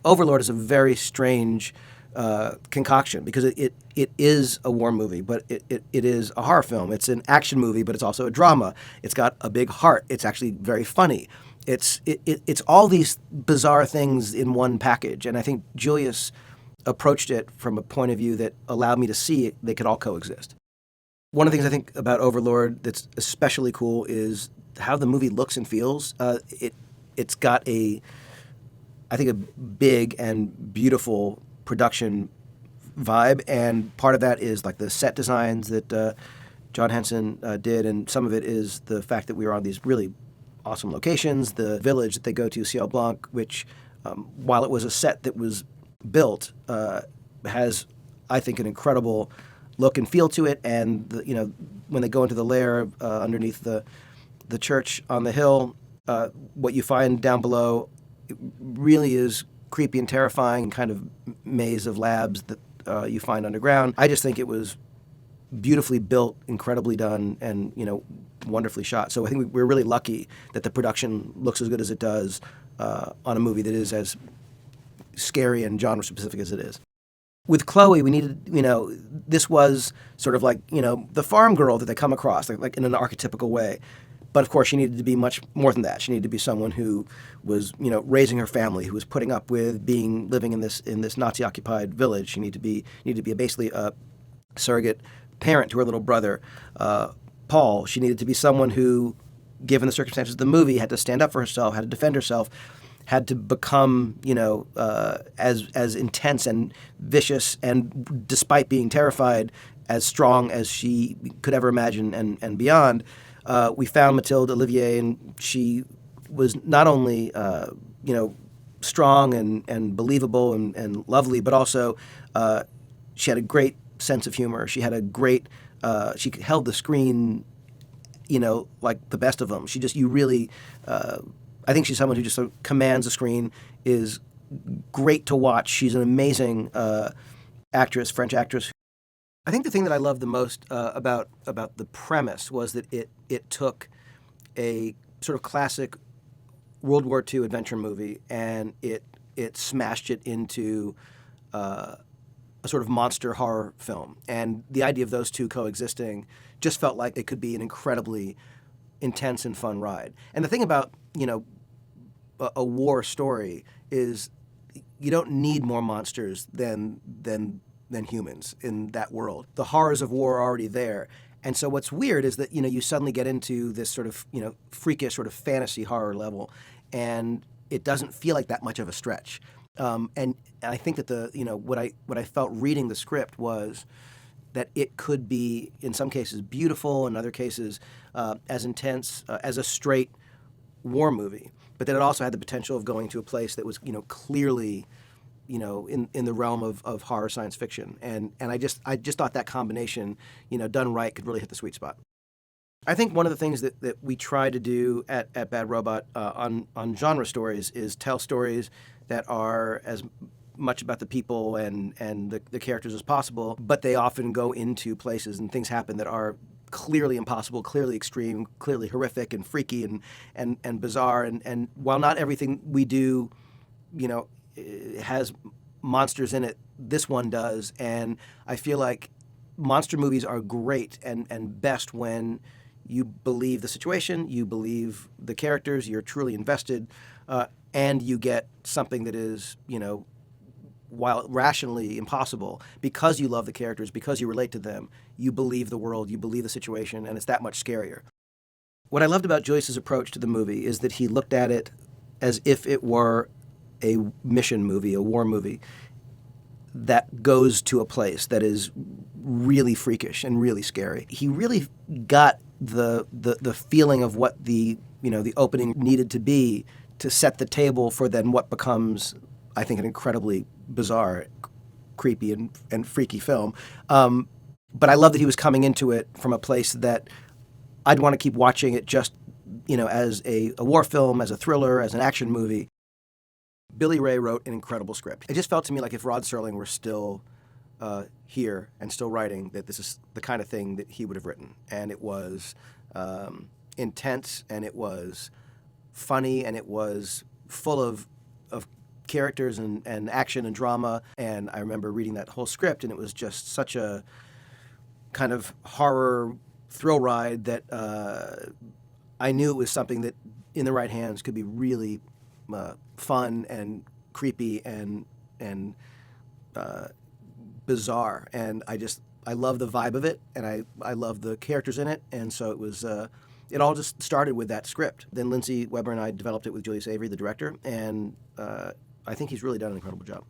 Overlord is a very strange concoction because it is a war movie, but it is a horror film. It's an action movie, but it's also a drama. It's got a big heart. It's actually very funny. It's all these bizarre things in one package, and I think Julius approached it from a point of view that allowed me to see they could all coexist. One of the things I think about Overlord that's especially cool is how the movie looks and feels. It's got I think a big and beautiful production vibe, and part of that is like the set designs that John Henson did, and some of it is the fact that we were on these really awesome locations. The village that they go to, Ciel Blanc, which while it was a set that was built, has, I think, an incredible look and feel to it. And when they go into the lair underneath the church on the hill, what you find down below really is creepy and terrifying, kind of maze of labs that you find underground. I just think it was beautifully built, incredibly done, and wonderfully shot. So I think we're really lucky that the production looks as good as it does on a movie that is as scary and genre specific as it is. With Chloe, we needed, this was sort of like, the farm girl that they come across, like in an archetypical way. But of course, she needed to be much more than that. She needed to be someone who was, raising her family, who was putting up with living in this Nazi-occupied village. She needed to be basically a surrogate parent to her little brother, Paul. She needed to be someone who, given the circumstances of the movie, had to stand up for herself, had to defend herself, had to become, as intense and vicious, and despite being terrified, as strong as she could ever imagine and beyond. We found Mathilde Ollivier, and she was not only, strong and believable and lovely, but also she had a great sense of humor. She had a great, she held the screen, like the best of them. I think she's someone who just commands the screen, is great to watch. She's an amazing actress, French actress. I think the thing that I loved the most about the premise was that it took a sort of classic World War II adventure movie and it smashed it into a sort of monster horror film. And the idea of those two coexisting just felt like it could be an incredibly intense and fun ride. And the thing about, a war story is you don't need more monsters than humans in that world. The horrors of war are already there. And so what's weird is that, you suddenly get into this sort of, freakish sort of fantasy horror level, and it doesn't feel like that much of a stretch. And I think that what I felt reading the script was that it could be, in some cases, beautiful, in other cases, as intense as a straight war movie. But then it also had the potential of going to a place that was, clearly, in the realm of horror science fiction. And I just thought that combination, done right, could really hit the sweet spot. I think one of the things that we try to do at Bad Robot on genre stories is tell stories that are as much about the people and the characters as possible, but they often go into places and things happen that are clearly impossible, clearly extreme, clearly horrific and freaky and bizarre. And while not everything we do, has monsters in it, this one does. And I feel like monster movies are great and best when you believe the situation, you believe the characters, you're truly invested, and you get something that is, while rationally impossible, because you love the characters, because you relate to them, you believe the world, you believe the situation, and it's that much scarier. What I loved about Joyce's approach to the movie is that he looked at it as if it were a mission movie, a war movie, that goes to a place that is really freakish and really scary. He really got the feeling of what the opening needed to be to set the table for then what becomes, I think, an incredibly bizarre, creepy, and freaky film. But I love that he was coming into it from a place that I'd want to keep watching it just, as a war film, as a thriller, as an action movie. Billy Ray wrote an incredible script. It just felt to me like if Rod Serling were still here and still writing, that this is the kind of thing that he would have written. And it was intense, and it was funny, and it was full of characters and action and drama. And I remember reading that whole script, and it was just such a kind of horror thrill ride that I knew it was something that, in the right hands, could be really fun and creepy and bizarre. And I love the vibe of it, and I love the characters in it. And so it was. It all just started with that script. Then Lindsay Weber and I developed it with Julius Avery, the director, and I think he's really done an incredible job.